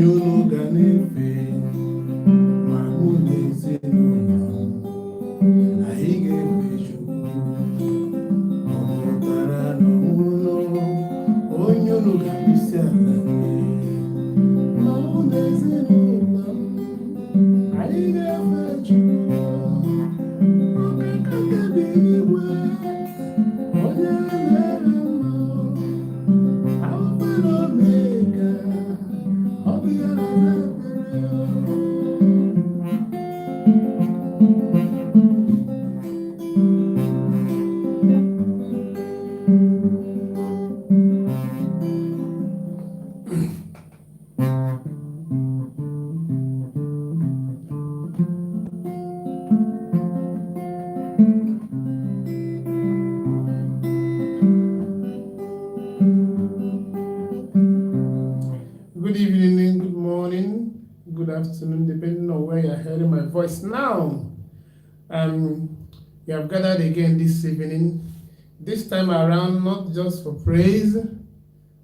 unu ga na-efe ma mụ na ezinụlọ na ị ga-efe Chukwu ọ pụtara na ọnwụrụ onye unu ga-esi ala ma mụ na ezinụlọ anyị ga-efe Chukwu ọkakakebi igwe onye na-ere mma alụfere omega ọ bụ ya na-ekpere Good evening, good morning, good afternoon, depending on where you're hearing my voice now. We have gathered again this evening, this time around, not just for praise,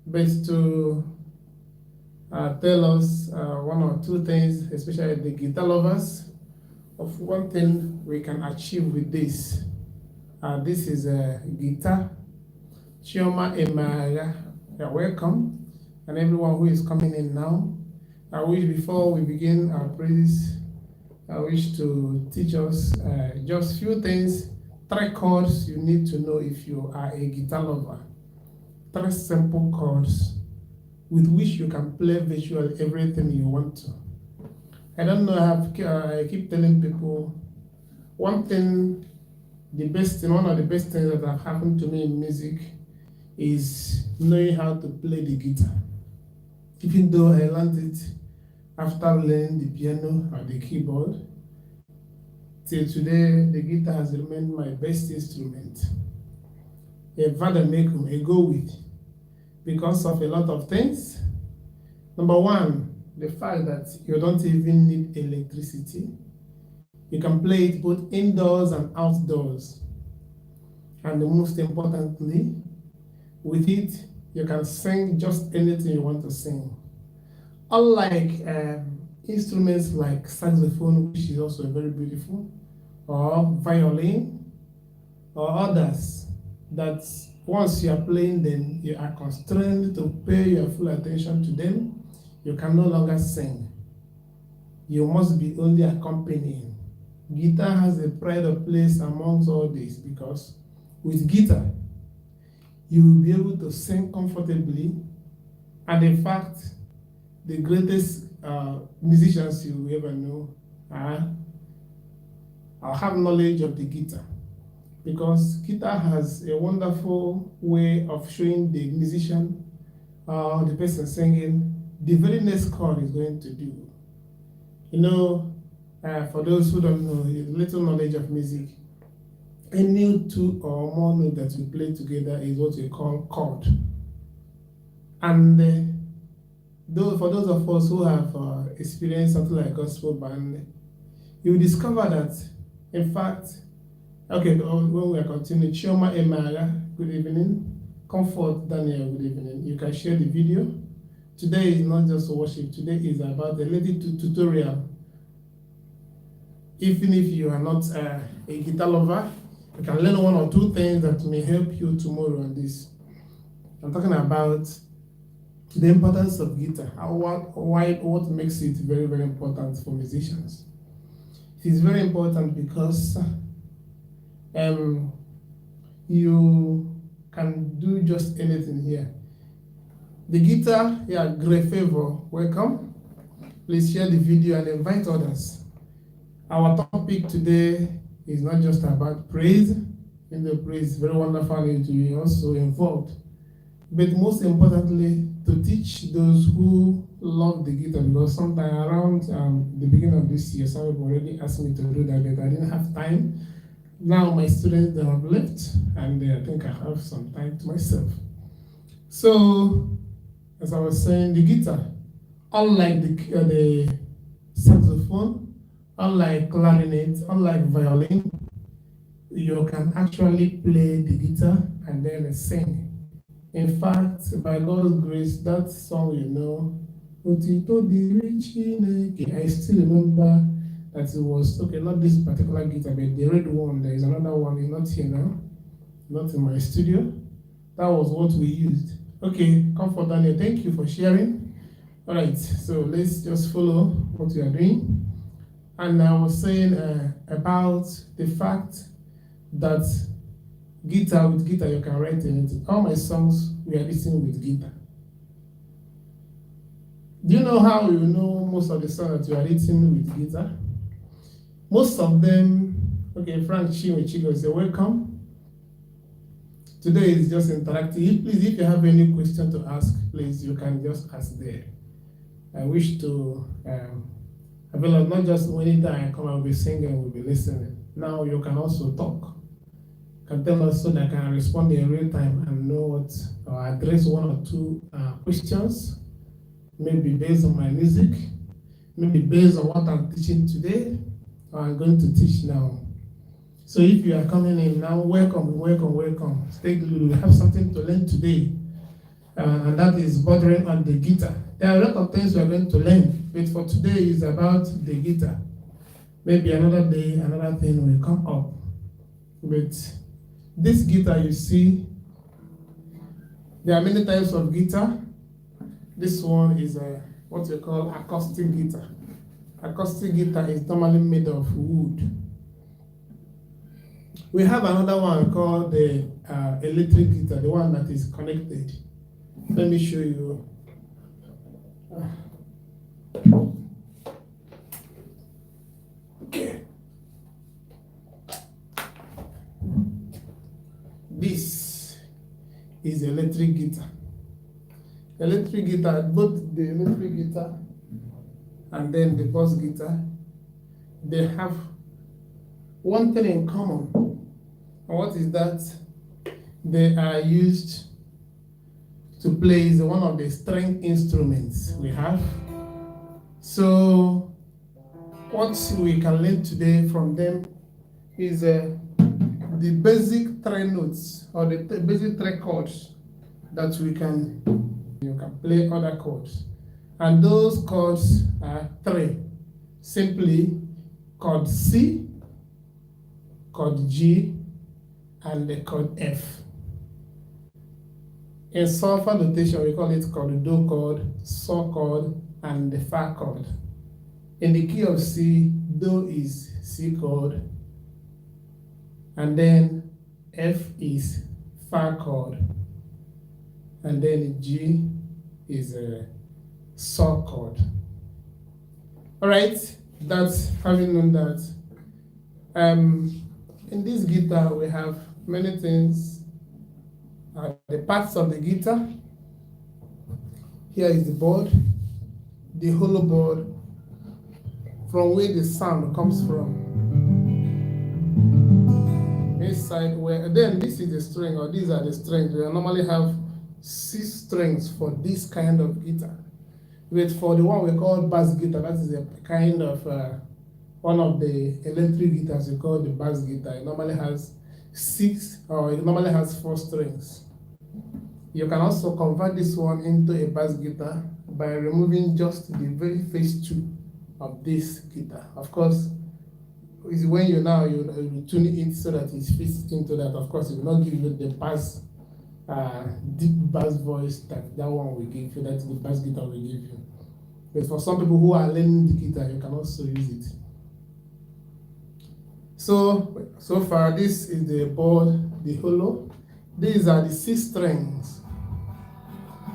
but to tell us one or two things, especially the guitar lovers, of one thing we can achieve with this. This is a guitar. Chioma Emaya, you're welcome. And everyone who is coming in now, I wish before we begin our praise, I wish to teach us just few things, 3 chords you need to know if you are a guitar lover. 3 simple chords with which you can play virtually everything you want to. I don't know, I keep telling people, one of the best things that have happened to me in music is knowing how to play the guitar. Even though I learned it after learning the piano or the keyboard, till today the guitar has remained my best instrument. A FadaBarto, a go with, because of a lot of things. Number one, the fact that you don't even need electricity. You can play it both indoors and outdoors. And most importantly, with it, you can sing just anything you want to sing. Unlike instruments like saxophone, which is also very beautiful, or violin, or others, that once you are playing them, you are constrained to pay your full attention to them. You can no longer sing. You must be only accompanying. Guitar has a pride of place amongst all this, because with guitar, you will be able to sing comfortably, and in fact, the greatest musicians you will ever know have knowledge of the guitar, because guitar has a wonderful way of showing the musician, the person singing, the very next chord is going to do. You know, for those who don't know, little knowledge of music, any 2 or more notes that we play together is what we call chord. And for those of us who have experienced something like gospel band, you will discover that, in fact, okay, when we are continuing, Chioma Emaya, good evening. Comfort Daniel, good evening. You can share the video. Today is not just worship, today is about a little tutorial. Even if you are not a guitar lover, you can learn 1 or 2 things that may help you tomorrow on this. I'm talking about the importance of guitar, what makes it very, very important for musicians. It is very important because you can do just anything here. The guitar, yeah, great favor, welcome. Please share the video and invite others. Our topic today is not just about praise, and the praise is very wonderful and to be also involved, but most importantly, to teach those who love the guitar, because sometime around the beginning of this year, some people already asked me to do that, but I didn't have time. Now my students, they have left, and I think I have some time to myself. So, as I was saying, the guitar, unlike the saxophone, unlike clarinet, unlike violin, you can actually play the guitar and then sing. In fact, by God's grace, that song Otito diri Chineke. I still remember that it was, okay, not this particular guitar, but the red one. There is another one, it's not here now, not in my studio. That was what we used. Okay, Comfort Daniel, thank you for sharing. All right, so let's just follow what we are doing. And I was saying about the fact that with guitar you can write anything. All my songs we are listening with guitar. Do you know how you know most of the songs that you are written with guitar? Most of them, okay, Frank Chigo say welcome. Today is just interactive. Please, if you have any question to ask, please, you can just ask there. I wish to avail not just anytime I come, I'll be singing, we'll be listening. Now you can also talk. You can tell us so that I can respond in real time and know what, or address one or two questions, maybe based on my music, maybe based on what I'm teaching today, or I'm going to teach now. So if you are coming in now, welcome. Stay glued. We have something to learn today, and that is bordering on the guitar. There are a lot of things we are going to learn, but for today is about the guitar. Maybe another day, another thing will come up. But this guitar you see, there are many types of guitar. This one is what we call acoustic guitar. Acoustic guitar is normally made of wood. We have another one called the electric guitar, the one that is connected. Let me show you. Okay. This is electric guitar. Electric guitar, both the electric guitar and then the bass guitar, they have one thing in common. And what is that? They are used to play one of the string instruments we have. So what we can learn today from them is the basic three notes, or the basic three chords that you can play other chords. And those chords are three. Simply chord C, chord G, and the chord F. In solfa notation, we call it chord Do chord, Sol chord, and the Fa chord. In the key of C, Do is C chord, and then F is Fa chord, and then G is a Sol chord. All right, that's having known that. In this guitar, we have many things. The parts of the guitar. Here is the board, the hollow board, from where the sound comes from. Inside where, then this is the string, or these are the strings. We normally have 6 strings for this kind of guitar. But for the one we call bass guitar, that is a kind of one of the electric guitars we call the bass guitar. It normally has 6, or it normally has 4 strings. You can also convert this one into a bass guitar by removing just the very first 2 of this guitar. Of course, is when you tune it so that it fits into that. Of course, it will not give you the bass, deep bass voice that one will give you, that the bass guitar will give you. But for some people who are learning the guitar, you can also use it. So far, this is the board, the hollow. These are the 6 strings.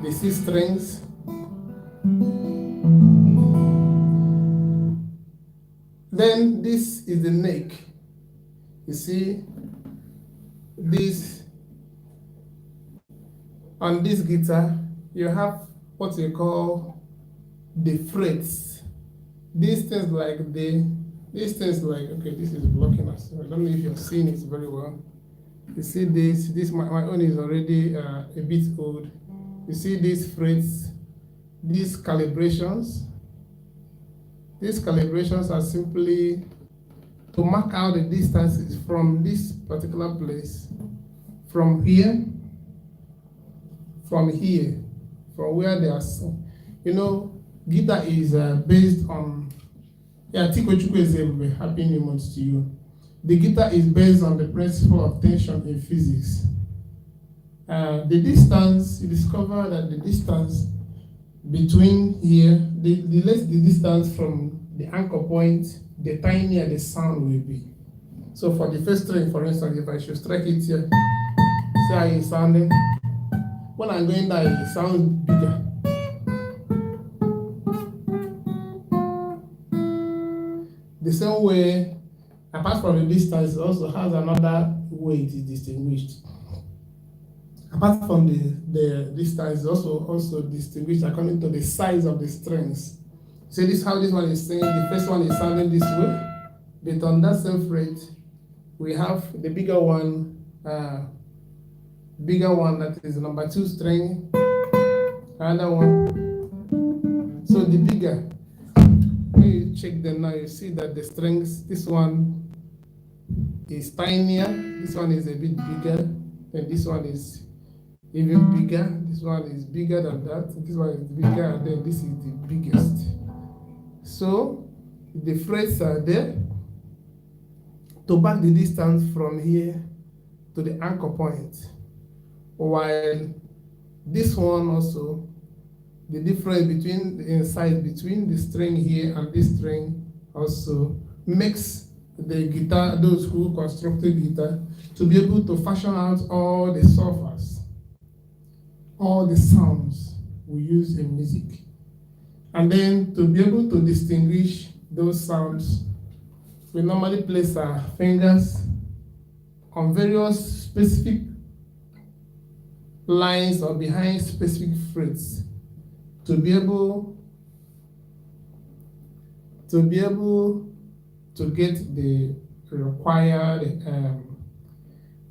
The 6 strings. Then this is the neck. You see, this on this guitar, you have what you call the frets. These things like okay, this is blocking us. I don't know if you're seeing it very well. You see this my own is already a bit old. You see these frets, these calibrations. These calibrations are simply to mark out the distances from this particular place, from here, from where they are. You know, Guitar is based on, yeah, Tikochukwu is a happy new month to you. The guitar is based on the principle of tension in physics. The distance, you discover that the distance between here, the less the distance from the anchor point, the tinier the sound will be. So for the first string, for instance, if I should strike it here, see how it's sounding. When I'm going down, it sounds bigger. The same way, apart from the distance, it also has another way it is distinguished. Apart from the distance, also distinguished according to the size of the strings. So this is how this one is singing. The first one is sounding this way, but on that same fret, we have the bigger one that is number 2 string, another one. So the bigger, when you check them now, you see that the strings, this one is tinier, this one is a bit bigger, and this one is even bigger, this one is bigger than that, this one is bigger, and then this is the biggest. So the frets are there to mark the distance from here to the anchor point, while this one also, the difference between the inside between the string here and this string also makes the guitar, those who constructed guitar, to be able to fashion out all the surface, all the sounds we use in music. And then to be able to distinguish those sounds, we normally place our fingers on various specific lines or behind specific frets to be able to get the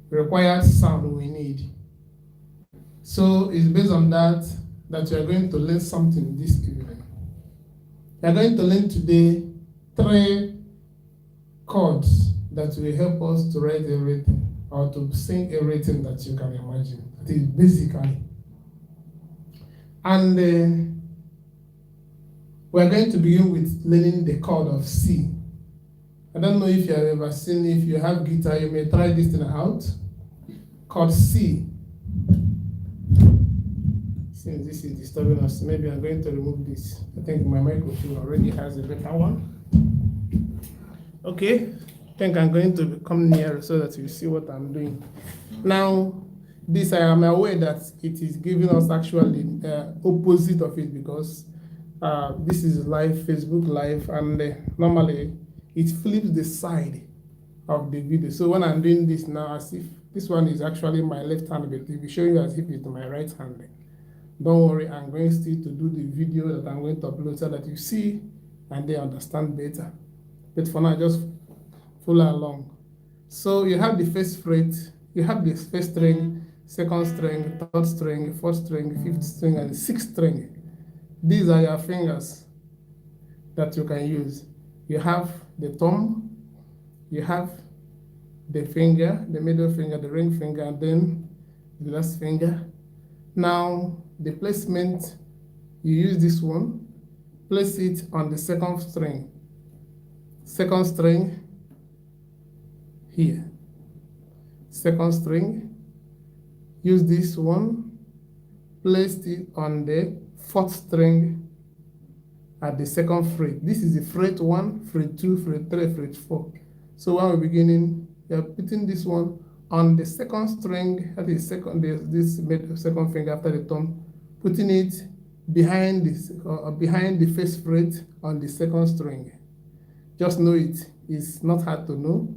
required sound we need. So it's based on that we are going to learn something this evening. We are going to learn today 3 chords that will help us to write everything or to sing everything that you can imagine. That is basically. And we are going to begin with learning the chord of C. I don't know if you have ever seen, if you have guitar, you may try this thing out. Chord C. Since this is disturbing us, maybe I'm going to remove this. I think my microphone already has a better one. Okay, I think I'm going to come nearer so that you see what I'm doing. Now, this I am aware that it is giving us actually the opposite of it, because this is live, Facebook live, and normally it flips the side of the video. So when I'm doing this now, as if this one is actually my left hand, but it will show you as if it's my right hand. Don't worry, I'm going still to do the video that I'm going to upload so that you see and they understand better. But for now, just follow along. So you have the first fret, you have the first string, second string, third string, fourth string, fifth string, and the sixth string. These are your fingers that you can use. You have the thumb, you have the finger, the middle finger, the ring finger, and then the last finger. Now, the placement, you use this one, place it on the second string. Second string here. Second string, use this one, place it on the fourth string at the second fret. This is the fret 1, fret 2, fret 3, fret 4. So when we're beginning, you're putting this one on the second string, that is this second finger after the thumb, putting it behind this behind the first fret on the second string. Just know it's not hard to know.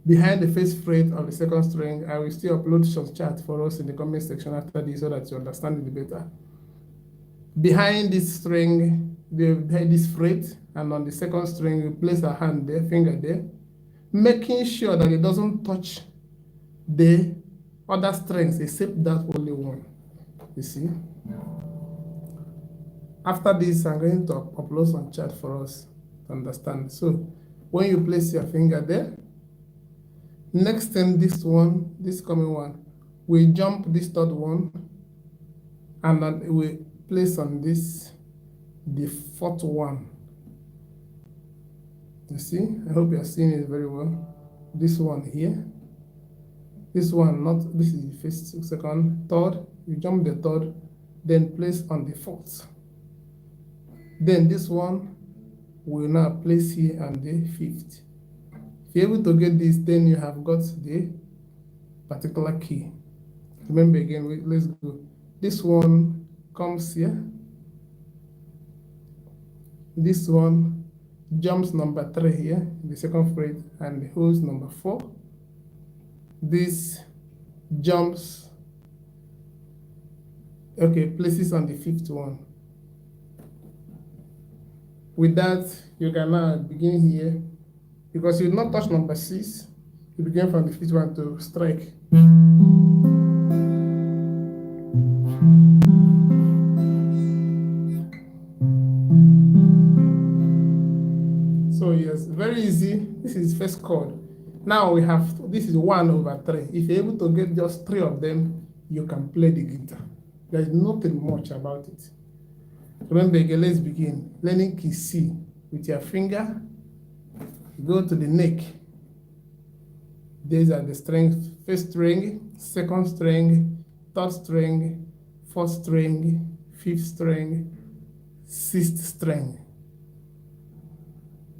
Behind the first fret of the second string, I will still upload some chart for us in the comment section after this so that you understand it better. Behind this string, behind this fret, and on the second string, you place a hand there, finger there, making sure that it doesn't touch the other strings except that only one. You see? After this, I'm going to upload some chart for us to understand. So when you place your finger there, next thing, this one, this coming one, we jump this third one, and then we place on this the fourth one. You see, I hope you are seeing it very well. This one here, this one, not this is the first, second, third. You jump the third, then place on the fourth. Then this one will now place here on the fifth. If you're able to get this, then you have got the particular key. Remember again, let's go. This one comes here. This one jumps number 3 here, the second fret, and holds number 4. This jumps, okay, places on the 5th one. With that, you can now begin here, because you will not touch number 6, you begin from the 5th one to strike. So yes, very easy. This is first chord. Now we have, this is 1/3. If you're able to get just 3 of them, you can play the guitar. There's nothing much about it. Remember again, let's begin. Learning key C with your finger. Go to the neck. These are the strings. First string, second string, third string, fourth string, fifth string, sixth string.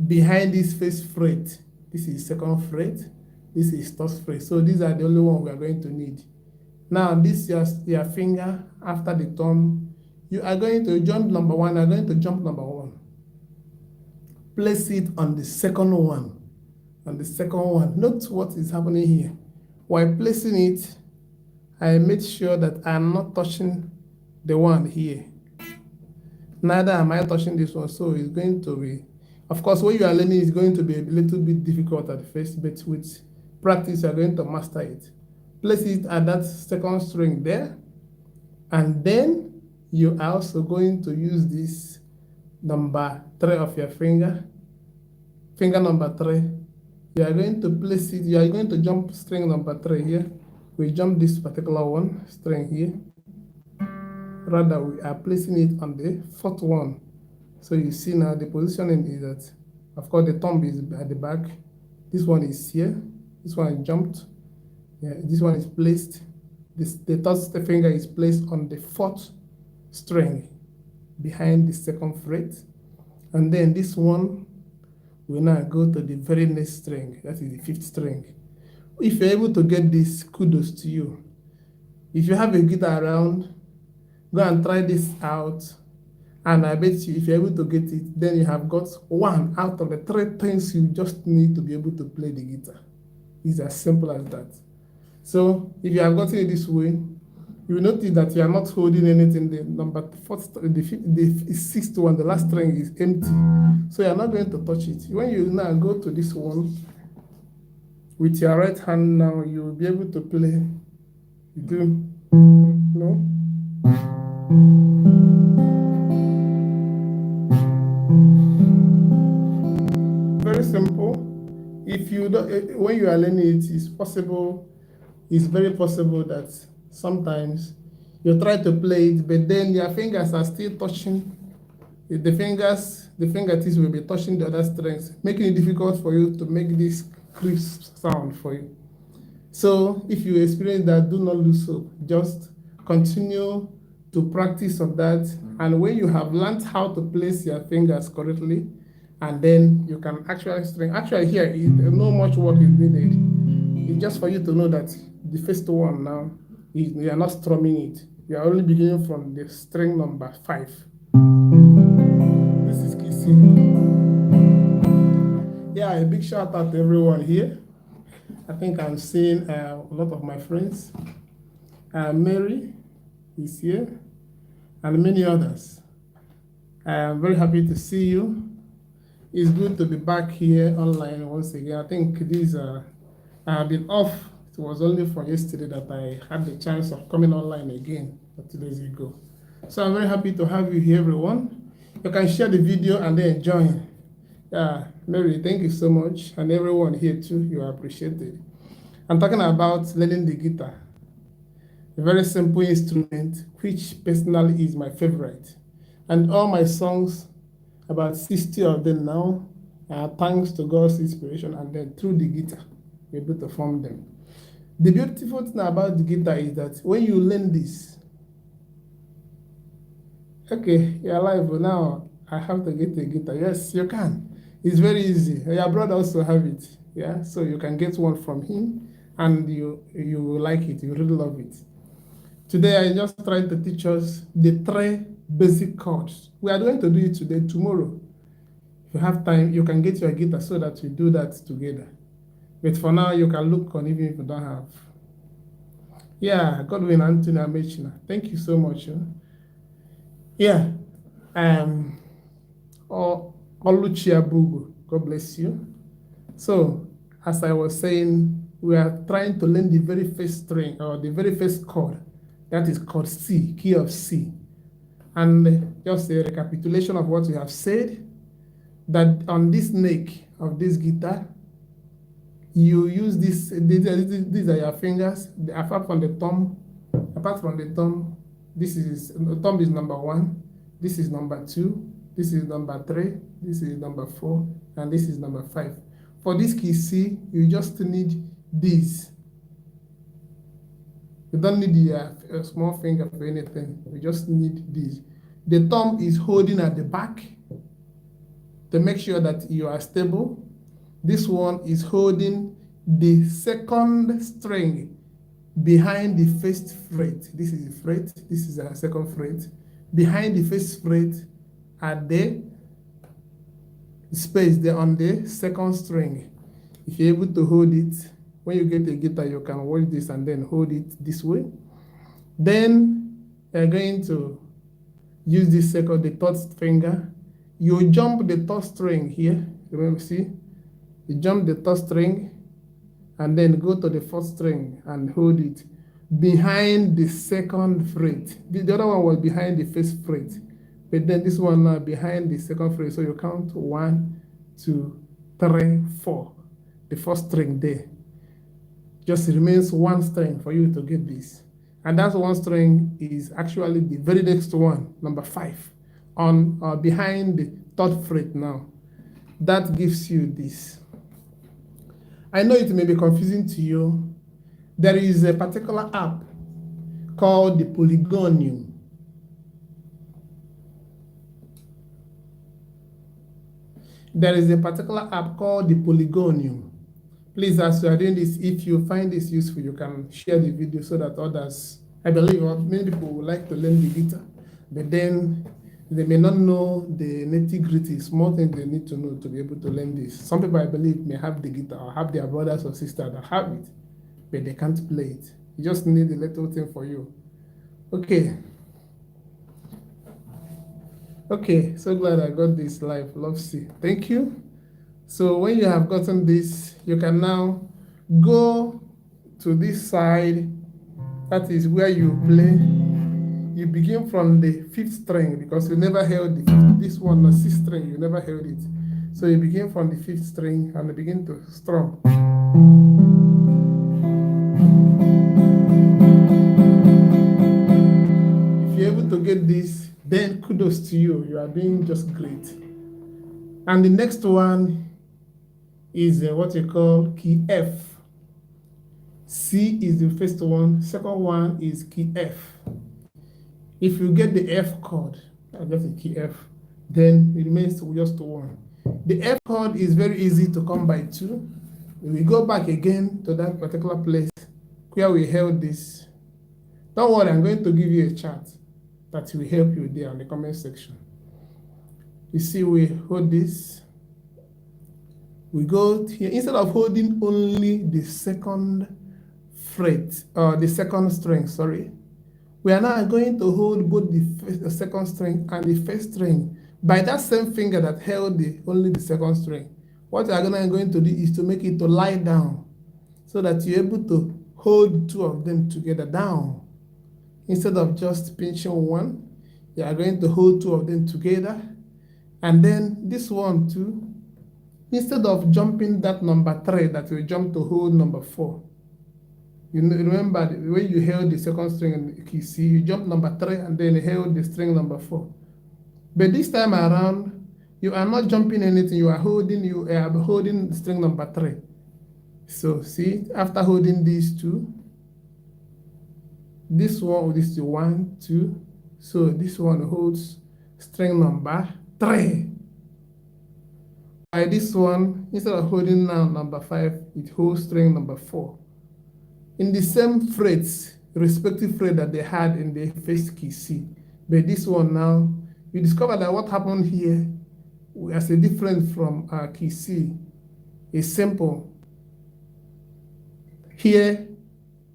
Behind this first fret, this is second fret, this is third fret. So these are the only ones we are going to need. Now this is your finger after the thumb. You are going to jump number 1, you are going to jump number 1. Place it on the second one. On the second one. Note what is happening here. While placing it, I made sure that I am not touching the one here. Neither am I touching this one, so it's going to be, of course, when you are learning, it's going to be a little bit difficult at first, but with practice, you are going to master it. Place it at that second string there, and then you are also going to use this number 3 of your finger, finger number 3. You are going to place it, you are going to jump string number 3 here. We jump this particular one, string here. Rather, we are placing it on the 4th one. So you see now the positioning is that, of course, the thumb is at the back. This one is here. This one is jumped. Yeah, this one is placed. The third finger is placed on the 4th string behind the second fret. And then this one will now go to the very next string. That is the 5th string. If you're able to get this, kudos to you. If you have a guitar around, go and try this out. And I bet you, if you're able to get it, then you have got 1 out of the 3 things you just need to be able to play the guitar. It's as simple as that. So if you have gotten it this way, you will notice that you are not holding anything. The number 4th, the 6th one, the last string is empty. So you are not going to touch it. When you now go to this one, with your right hand now, you will be able to play. You do, no? Very simple. If you don't, when you are learning it, it's possible, it's very possible that sometimes you try to play it, but then your fingers are still touching, the fingertips will be touching the other strings, making it difficult for you to make this crisp sound for you. So if you experience that, do not lose hope. Just continue to practice on that, and when you have learned how to place your fingers correctly, and then you can actually string. Actually here, no much work is needed. It's just for you to know that the first one now, you are not strumming it. You are only beginning from the string number 5. This is key C. Yeah, a big shout out to everyone here. I think I'm seeing a lot of my friends. Mary is here, and many others. I am very happy to see you. It's good to be back here online once again. I think I have been off. It was only for yesterday that I had the chance of coming online again 2 days ago. So I'm very happy to have you here, everyone. You can share the video and then join. Yeah, Mary, thank you so much. And everyone here too, you are appreciated. I'm talking about learning the guitar. A very simple instrument, which personally is my favorite. And all my songs, about 60 of them now, are thanks to God's inspiration, and then through the guitar, we're able to form them. The beautiful thing about the guitar is that when you learn this, okay, you're alive, but now I have to get a guitar. Yes, you can. It's very easy. Your brother also have it. Yeah, so you can get one from him, and you will like it. You really love it. Today, I just tried to teach us the 3 basic chords. We are going to do it today. Tomorrow, if you have time, you can get your guitar so that we do that together. But for now, you can look on even if you don't have. Yeah, Godwin Anthony Amechina. Thank you so much. Yeah. Oluchia Bugu. God bless you. So, as I was saying, we are trying to learn the very first string, or the very first chord. That is chord C, key of C. And just a recapitulation of what we have said, that on this neck of this guitar, you use this, these are your fingers, apart from the thumb, this is, the thumb is number 1, this is number 2, this is number 3, this is number 4, and this is number 5. For this key C, you just need this. You don't need a small finger for anything. You just need this. The thumb is holding at the back to make sure that you are stable. This one is holding the second string behind the first fret. This is the fret. This is a second fret. Behind the first fret at the space there on the second string. If you're able to hold it, when you get a guitar, you can watch this and then hold it this way. Then you're going to use this the 3rd finger. You jump the 3rd string here. Remember, see? You jump the 3rd string and then go to the 4th string and hold it behind the 2nd fret. The other one was behind the 1st fret, but then this one now behind the 2nd fret. So you count 1, 2, 3, 4. The 4th string there. Just remains 1 string for you to get this. And that 1 string is actually the very next one, number 5, on behind the 3rd fret now. That gives you this. I know it may be confusing to you. There is a particular app called the Polygonium. There is a particular app called the Polygonium. Please, as you are doing this, if you find this useful, you can share the video so that others, I believe many people would like to learn the guitar, but then they may not know the nitty-gritty, small things they need to know to be able to learn this. Some people, I believe, may have the guitar or have their brothers or sisters that have it, but they can't play it. You just need a little thing for you. Okay. Okay, so glad I got this live. Love C. Thank you. So when you have gotten this, you can now go to this side. That is where you play. You begin from the 5th string because you never held the 5th. This one, the 6th string, you never held it. So you begin from the 5th string and you begin to strum. If you're able to get this, then kudos to you. You are doing just great. And the next one is what you call key F. C is the first one. Second one is key F. If you get the F chord, that's the key F, then it remains just 1. The F chord is very easy to come by too. We go back again to that particular place where we held this. Don't worry, I'm going to give you a chart that will help you there in the comment section. You see, we hold this. We go here, instead of holding only the 2nd fret, or the 2nd string, sorry, we are now going to hold both the 2nd string and the 1st string by that same finger that held only the 2nd string. What we are going to do is to make it to lie down so that you're able to hold 2 of them together down. Instead of just pinching one, you are going to hold 2 of them together. And then this one too, instead of jumping that number 3 that you jump to hold number 4, you remember when you held the 2nd string in the key C, you jump number 3 and then held the string number 4. But this time around, you are not jumping anything. You are holding string number 3. So see, after holding these two, this one, this is 1, 2. So this one holds string number 3. By this one, instead of holding now number 5, it holds string number 4. In the same frets, respective fret that they had in the first key C. But this one now, you discover that what happened here as a difference from key C is simple. Here,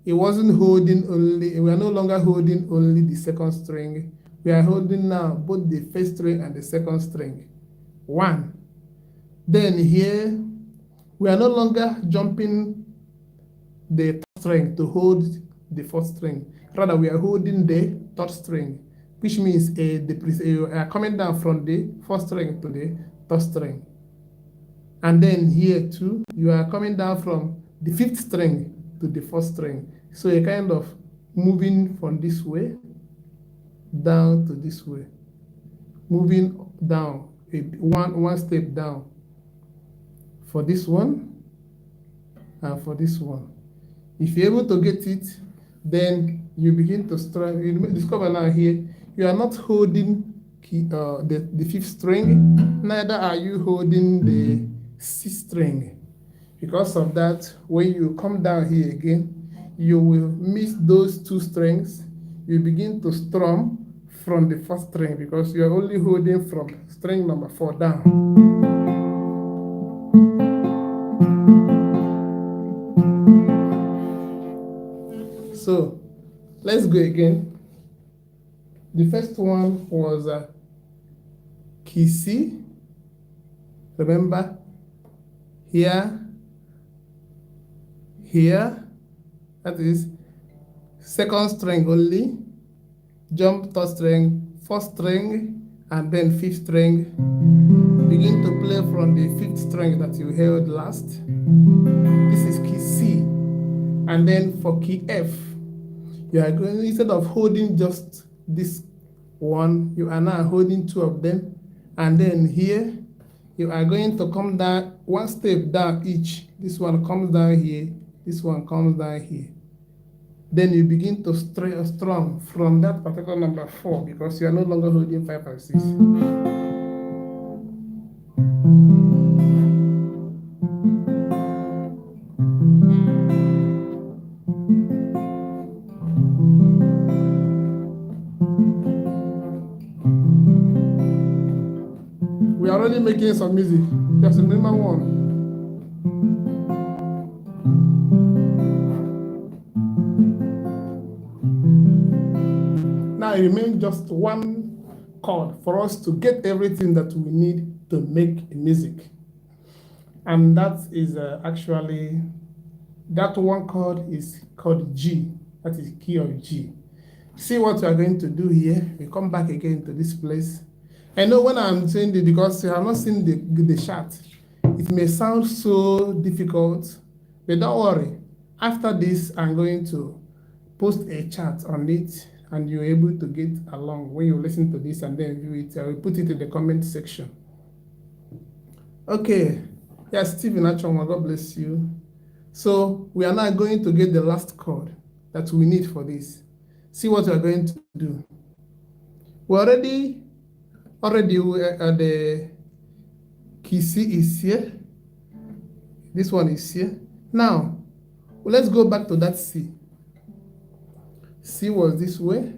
it wasn't holding only, we are no longer holding only the second string. We are holding now both the first string and the second string. 1. Then here, we are no longer jumping the third string to hold the fourth string. Rather, we are holding the third string, which means you are coming down from the fourth string to the third string. And then here too, you are coming down from the fifth string to the fourth string. So you're kind of moving from this way down to this way, moving down one step down for this one and for this one. If you're able to get it, then you begin to strum. You discover now here you are not holding the fifth string, neither are you holding the sixth string. Because of that, when you come down here again, you will miss those two strings. You begin to strum from the first string because you are only holding from string number 4 down. So let's go again. The first one was key C. Remember, here, that is second string only, jump third string, fourth string, and then fifth string. Begin to play from the fifth string that you held last. This is key C. And then for key F, you are going, instead of holding just this one, you are now holding 2 of them. And then here, you are going to come down one step down each. This one comes down here, this one comes down here. Then you begin to strum from that particular number 4 because you are no longer holding 5 and 6. We are already making some music. Just remember one. Now it remains just one chord for us to get everything that we need to make music. And that is actually, that one chord is called G. That is key of G. See what we are going to do here. We come back again to this place. I know when I'm saying this, because you have not seen the chart, it may sound so difficult, but don't worry. After this, I'm going to post a chart on it, and you're able to get along when you listen to this and then view it. I will put it in the comment section. Okay. Yeah, Stephen Achonwa, God bless you. So we are now going to get the last chord that we need for this. See what we are going to do. We already the key C is here. This one is here. Now, let's go back to that C. C was this way,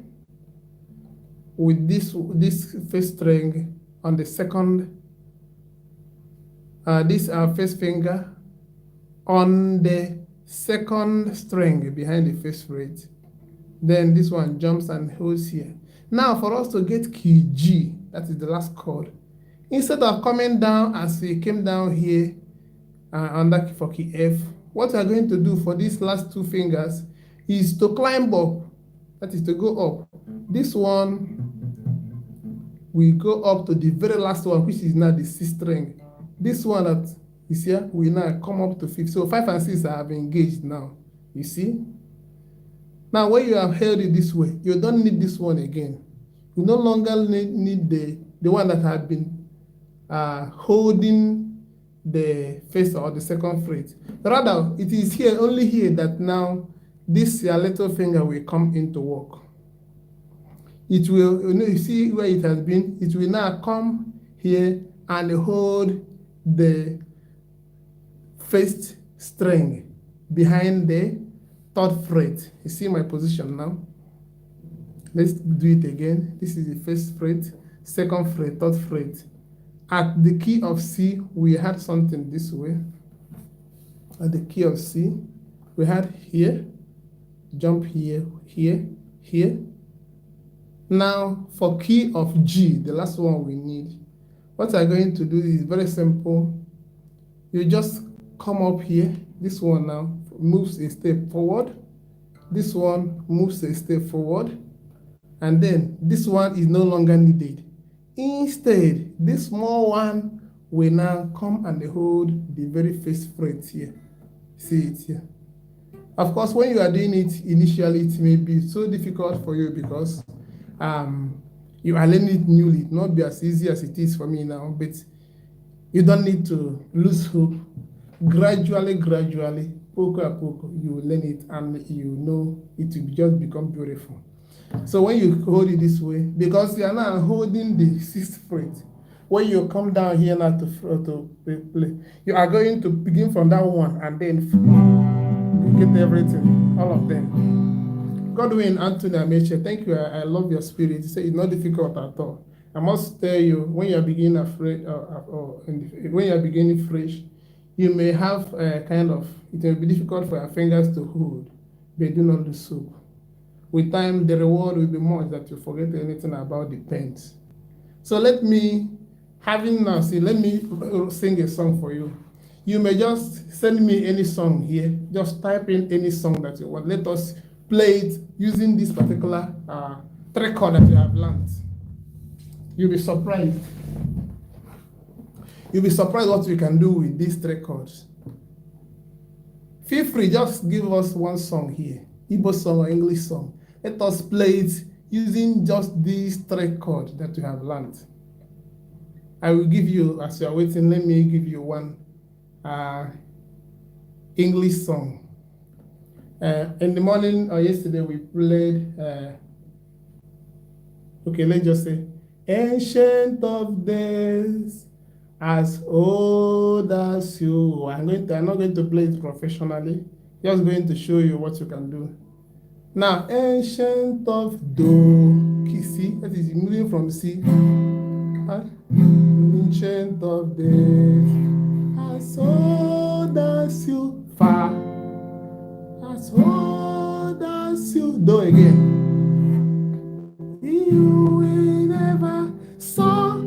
with this first string on the second, this first finger on the second string behind the first fret. Then this one jumps and holds here. Now for us to get key G, that is the last chord, instead of coming down as we came down here under for key F, what we are going to do for these last 2 fingers is to climb up, that is to go up. This one, we go up to the very last one, which is now the C string. This one that is here, we now come up to 5th. So 5 and 6 have engaged now, you see? Now when you have held it this way, you don't need this one again. You no longer need the the one that had been holding the first or the second fret. Rather, it is here, only here, that now this little finger will come into work. It will, you see where it has been? It will now come here and hold the first string behind the third fret. You see my position now? Let's do it again. This is the first fret, second fret, third fret. At the key of C, we had something this way. At the key of C, we had here, jump here, here, here. Now, for key of G, the last one we need, what I'm going to do is very simple. You just come up here. This one now moves a step forward. This one moves a step forward. And then this one is no longer needed. Instead, this small one will now come and hold the very first fret here. See it here. Of course, when you are doing it initially, it may be so difficult for you because you are learning it newly. It will not be as easy as it is for me now, but you don't need to lose hope. Gradually, poco a poco, you will learn it and you know it will just become beautiful. So when you hold it this way, because you are now holding the sixth fret, when you come down here now to play, you are going to begin from that one and then you get everything, all of them. Godwin Anthony Ameche, thank you. I love your spirit. You say it's not difficult at all. I must tell you, when you are beginning when you are beginning fresh, you may have it may be difficult for your fingers to hold, but do not lose hope. With time, the reward will be much that you forget anything about the pains. So let me sing a song for you. You may just send me any song here. Just type in any song that you want. Let us play it using this particular track chord that you have learned. You'll be surprised. You'll be surprised what we can do with these track chords. Feel free, just give us one song here. Igbo song or English song. Let us play it using just these track chords that you have learned. I will give you, as you are waiting, let me give you one English song. In the morning or yesterday, we played, let's just say, Ancient of Days, as old as you. I'm not going to play it professionally, just going to show you what you can do. Now, ancient of do, key C, that is moving from C. Ancient of days, as old as you, fa, as old as you, do again. You will never saw,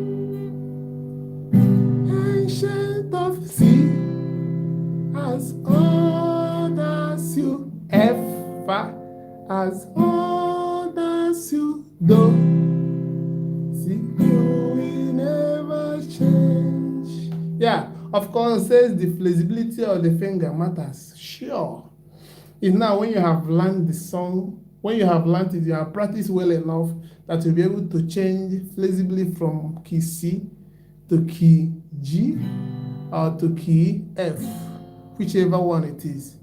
ancient of C, as old as you, F, fa, as old as you, do. See, you will never change. Yeah, of course, says the flexibility of the finger matters. Sure. It's now when you have learned the song, when you have learned it, you have practiced well enough that you'll be able to change flexibly from key C to key G or to key F, whichever one it is.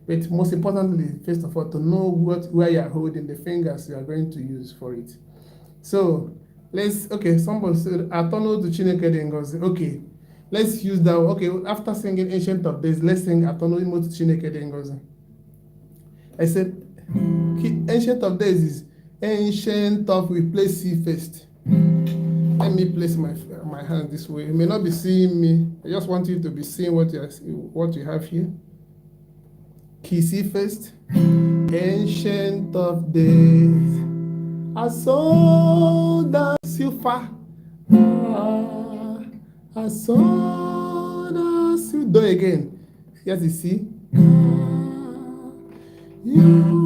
But most importantly, first of all, to know where you are holding the fingers you are going to use for it. So somebody said, Atono to Chineke Dengozi. Okay, let's use that. Okay, after singing Ancient of Days, let's sing Atono Imo to Chineke Dengozi. I said, Ancient of Days is Ancient of, we play C first. Let me place my hand this way. You may not be seeing me. I just want you to be seeing what you have here. Key C first. Ancient of Days, as old as you, fa, as old as you, do again. Yes, you see. You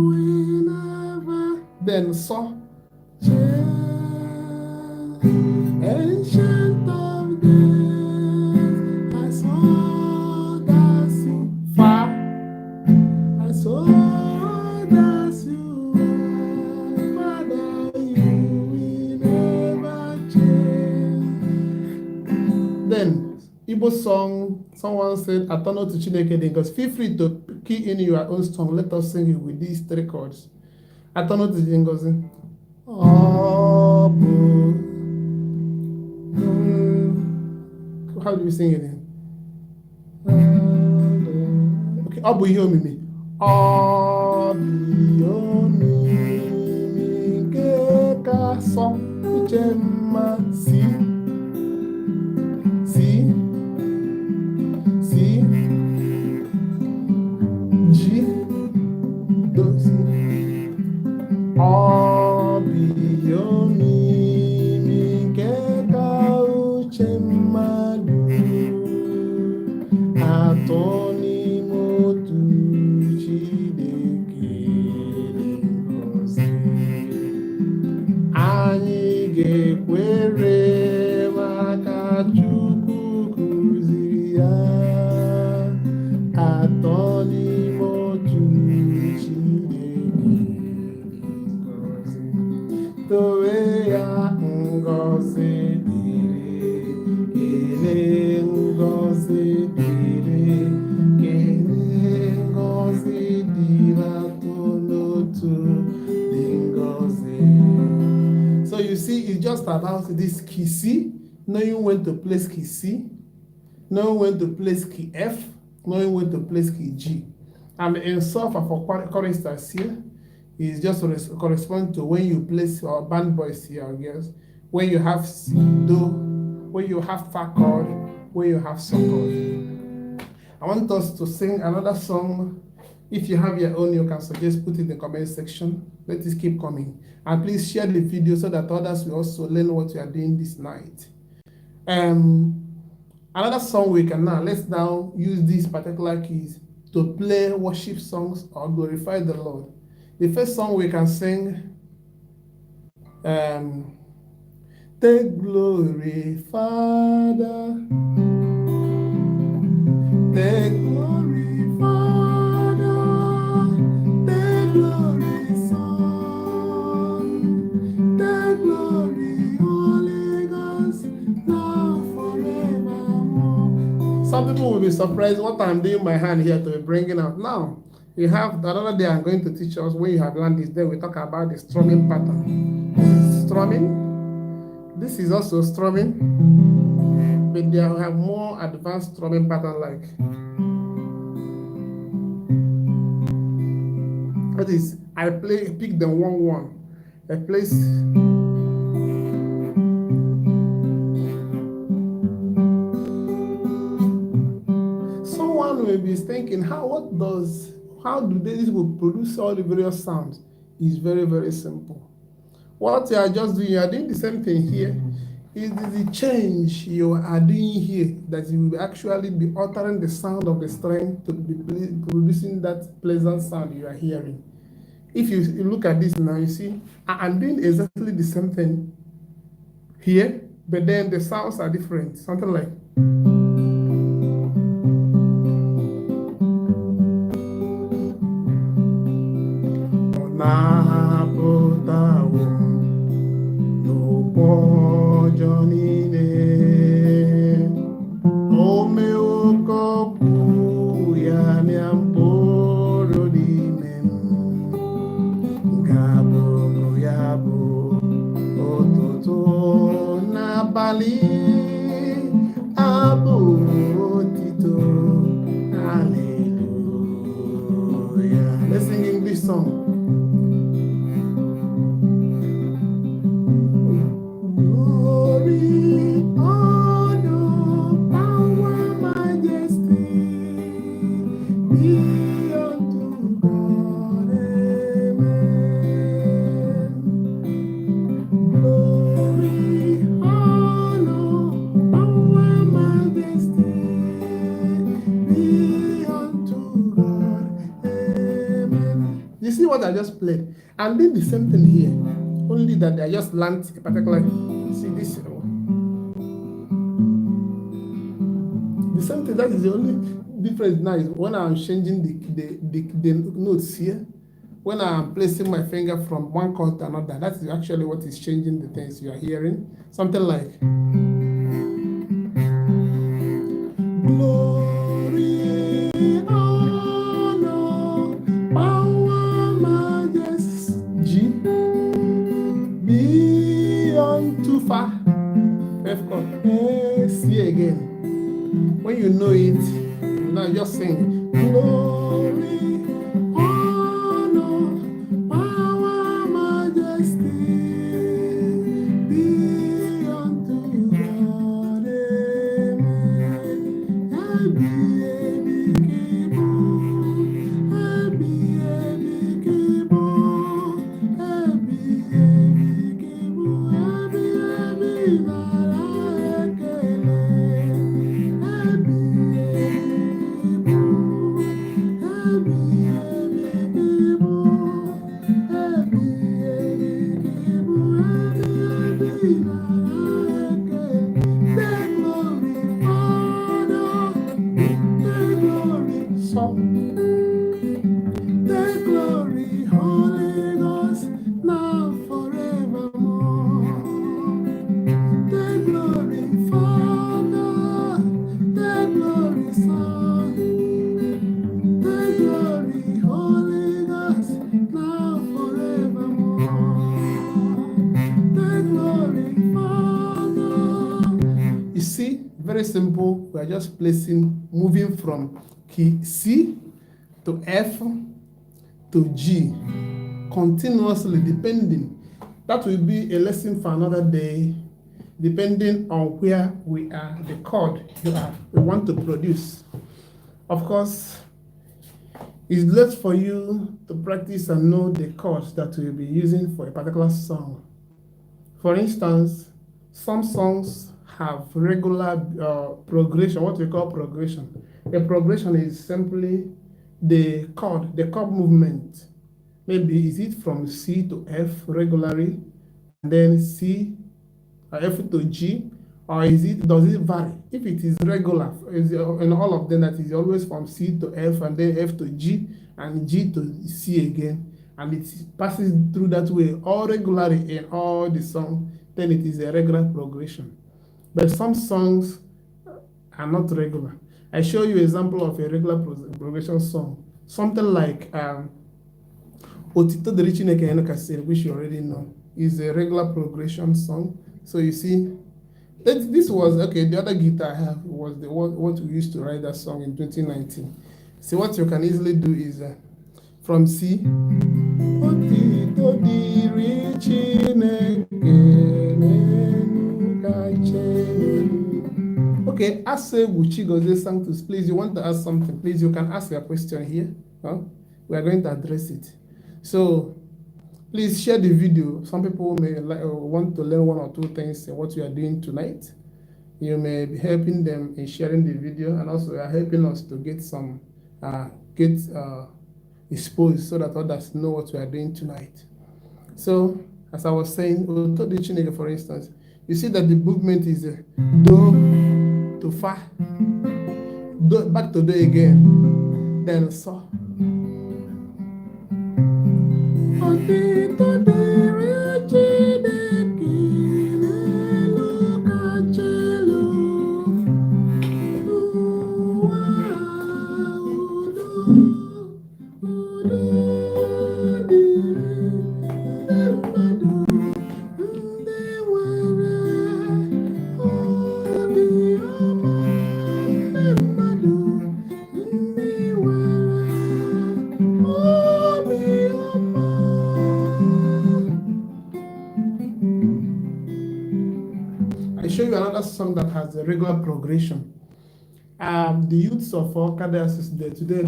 will never, then so. Ancient of Days, as old as you, fa, as old as you, Father, you will never change. Igbo song, someone said, Atono to Chineke, because feel free to key in your own song. Let us sing it with these 3 chords. Atono to Chineke. How do you sing it? Okay, Obu Yomimi. Obi Yomimi Keka Song Uchema Si. G, do, si. Obi Yomimi Keka Uchemadu Atoni Motu Chideke Ngozi Anyị ga-ekwere maka Chukwu kụziri ya Atoni Motu Chideke Ngozi Towe ya ngozi dịrị kele ngozi dịrị kele ngozi dịrị atụnotu dị ngozi. So you see, it's just about this key C, knowing when to place key C, knowing when to place key F, knowing when to place key G. And in solfa for choristers here is just correspond to when you place your band boys here, I guess. When you have Do, when you have Fa chord, when you have So chord. I want us to sing another song. If you have your own, you can suggest, put it in the comment section. Let it keep coming. And please share the video so that others will also learn what we are doing this night. Another song we can let's now use these particular keys to play worship songs or glorify the Lord. The first song we can sing, Take glory, Father. Take glory, Father. Take glory, Son. Take glory, Holy Ghost, now forevermore. Some people will be surprised what I'm doing my hand here to be bringing out. Now, you have another day I'm going to teach us when you have learned this. Then we talk about the strumming pattern. This is strumming. This is also strumming, but they have more advanced strumming pattern like. That is, I pick the 1-1. I place. Someone will be thinking, how do these people produce all the various sounds? It's very, very simple. What you are just doing, you are doing the same thing here. It is the change you are doing here that you will actually be altering the sound of the string to be producing that pleasant sound you are hearing. If you look at this now, you see, I'm doing exactly the same thing here, but then the sounds are different. Something like. Let's sing English song. What I just played, and did the same thing here, only that I just learned a particular. See this, the same thing. That is the only difference now is when I'm changing the notes here. When I'm placing my finger from one chord to another, that is actually what is changing the things you are hearing. Something like. F chord. C again. When you know it, now just sing. Glory, honor, power, majesty be unto God. The glory, Holy Ghost, now forevermore. The glory, Father, the glory, Son, the glory, Holy Ghost, now forevermore. The glory, Father. You see, very simple. We are just moving from key C to F to G continuously, depending. That will be a lesson for another day, depending on where we are, the chord we want to produce. Of course, it's left for you to practice and know the chords that we'll be using for a particular song. For instance, some songs have regular progression, what we call progression. A progression is simply the chord movement. Maybe is it from C to F regularly, and then C F to G, or does it vary? If it is regular, in all of them, that is always from C to F, and then F to G, and G to C again, and it passes through that way all regularly in all the song, then it is a regular progression. But some songs are not regular. I show you an example of a regular progression song. Something like Otito Diri Chineke, which you already know, is a regular progression song. So you see, this was, okay, the other guitar I have was what we used to write that song in 2019. See, what you can easily do is from C, Otito Diri Chineke. Okay, ask Wuchi Goze Sanctus, please. You want to ask something, please, you can ask your question here. Huh? We are going to address it. So please share the video. Some people may want to learn one or two things in what we are doing tonight. You may be helping them in sharing the video, and also are helping us to get some exposed so that others know what we are doing tonight. So as I was saying, for instance, you see that the movement is do to fa, do, back to do again, then so. Show you another song that has a regular progression. The youths of Okada today,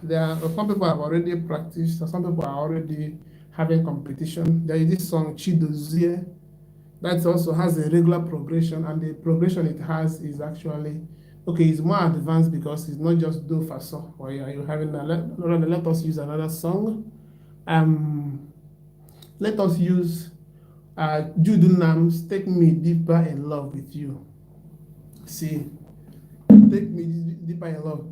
there are some people have already practiced, some people are already having competition. There is this song Chidozie that also has a regular progression, and the progression it has is actually it's more advanced because it's not just do fa so. Or you having let us use another song. Let us use Judunam's Take Me Deeper in Love with You. See, take me deeper in love.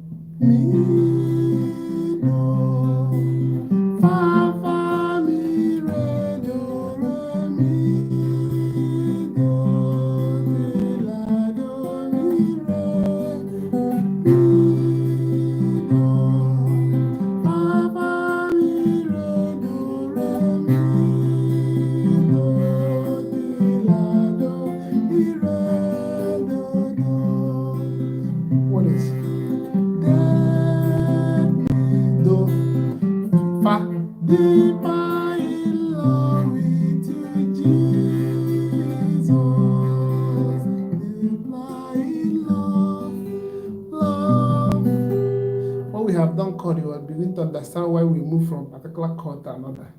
chord, you will begin to understand why we move from a particular chord to another.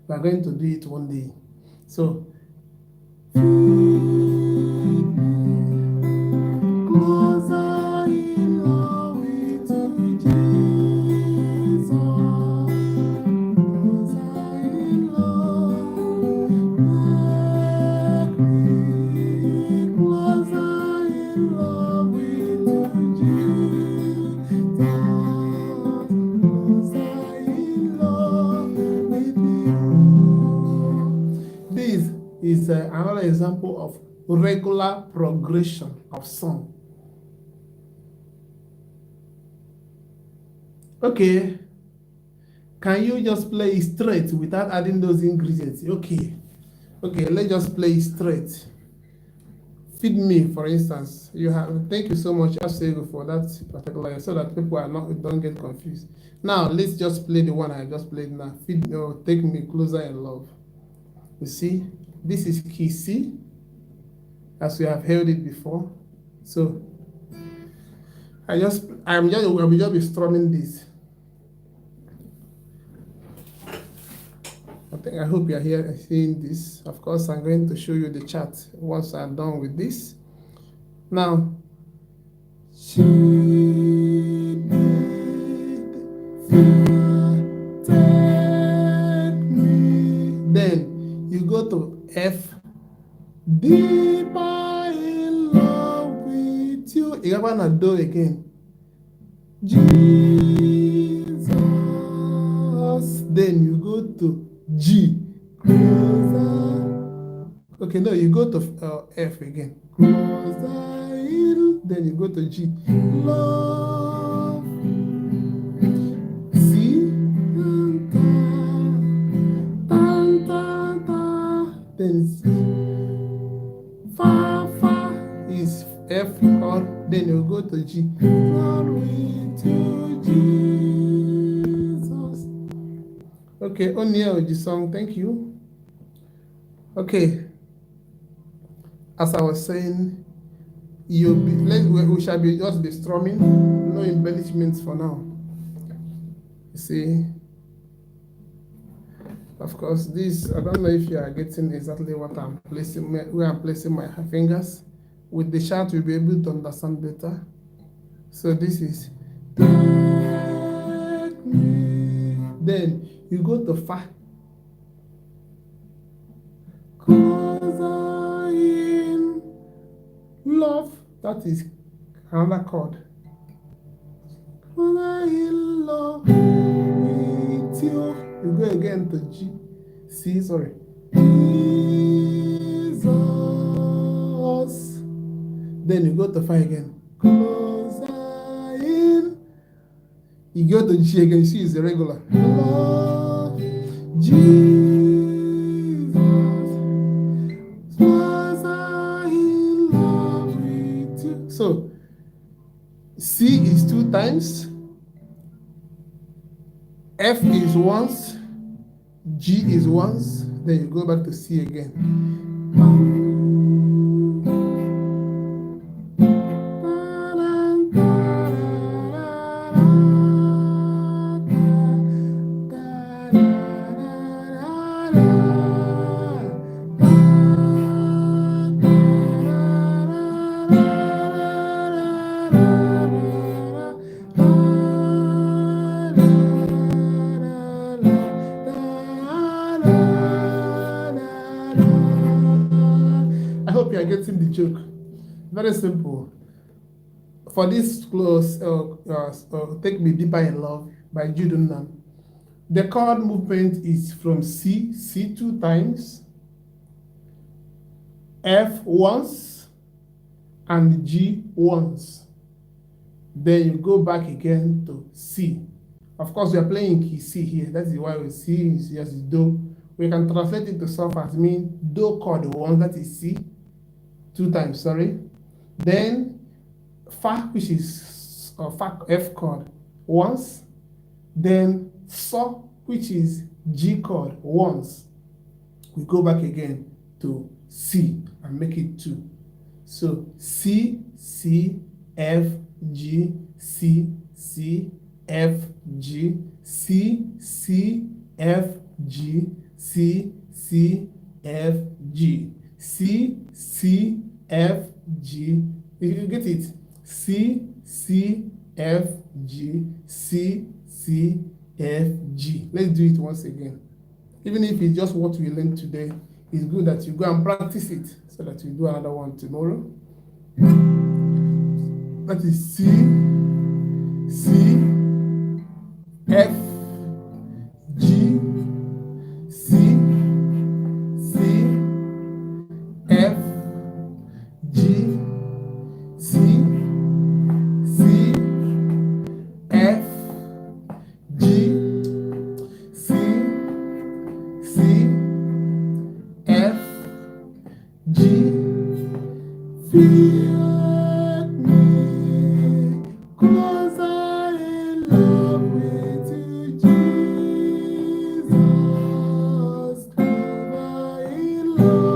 We are going to do it one day. So, closer in love with you, Jesus. Closer in love, make me closer in love with you, Jesus. Closer in love with you. This is another example of regular progression of song. Okay, can you just play it straight without adding those ingredients? Okay, let's just play it straight. Feed me, for instance. Thank you so much, Ezeokafor, for that particular, so that people don't get confused. Now let's just play the one I just played now. Feed me, or take me closer in love. You see, this is key C, as we have held it before. So I will just be strumming this. I hope you are here seeing this. Of course, I'm going to show you the chart once I'm done with this. Now, then you go to F, deeper in love with you. You have to do again. Jesus. Then you go to G. Closer. Okay, no, you go to F again. Closer in. Then you go to G. Love. C. Then fa is F chord. Then you go to G. Glory to Jesus. Okay, Onia the song. Thank you. Okay, as I was saying, we shall be just be strumming, no embellishments for now. You see, of course, this, I don't know if you are getting exactly what I'm placing, where I'm placing my fingers. With the chart, you'll be able to understand better. So this is, then you go to Fa. Closer in love, that is another chord. Closer in love with you. You go again to G. C, sorry. Jesus. Then you go to Fa again. Closer in. You go to G again. C is the regular. Love, Jesus. Closer in love with you. So, C is 2 times. F is once, G is once, then you go back to C again. I hope you are getting the joke. Very simple. For this close, Take Me Deeper in Love by Jude Unam. The chord movement is from C 2 times, F once, and G once. Then you go back again to C. Of course, we are playing key C here. That is why we C is just Do. We can translate it to self as mean Do chord once, that is C, 2 times, sorry. Then Fa, which is Fa F chord, once. Then So, which is G chord, once. We go back again to C and make it 2. So C, C, F, G, C, C, F, G, C, C, F, G, C, C, F, G, C, C, F, G. You get it? C, C, F, G, C, C, F, G. Let's do it once again. Even if it's just what we learned today, it's good that you go and practice it so that you do another one tomorrow. That is C, C, F, G, C, C, F, G, C, C, F, G, C, C, F, G. Feel me close in love with you, Jesus. Closer in love.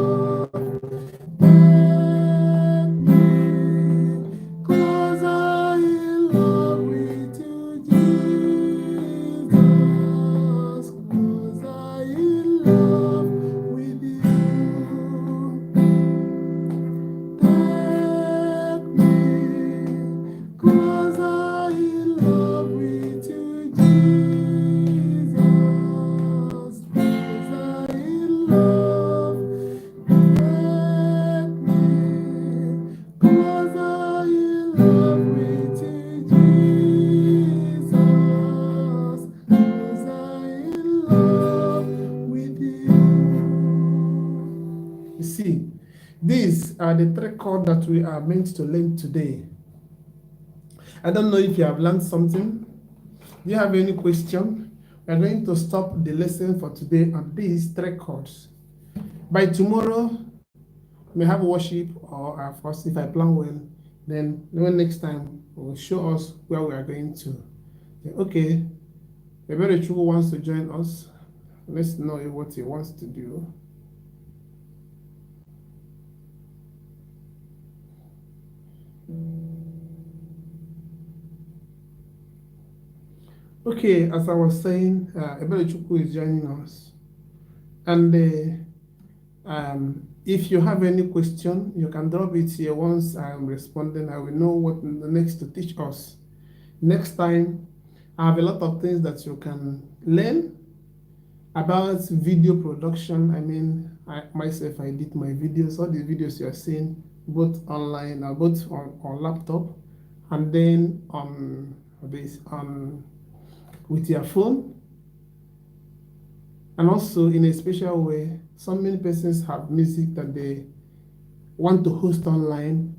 Let me closer in love with you, Jesus. Closer in love with you. Let me closer in love with you, Jesus. Closer in love. Let me closer in love with you, Jesus. Closer in love with you. You see, these are the three chords that we are meant to learn today. I don't know if you have learned something. Do you have any question? We are going to stop the lesson for today on these three chords. By tomorrow, we may have worship, or first, if I plan well, then next time we will show us where we are going to. Okay, Ekwere wants to join us. Let's know what he wants to do. Okay, as I was saying, Ekwere is joining us. And if you have any question, you can drop it here. Once I'm responding, I will know what next to teach us. Next time, I have a lot of things that you can learn about video production. I mean, I did my videos, all the videos you are seeing, both online, both on laptop, and then on this with your phone, and also in a special way. So many persons have music that they want to host online,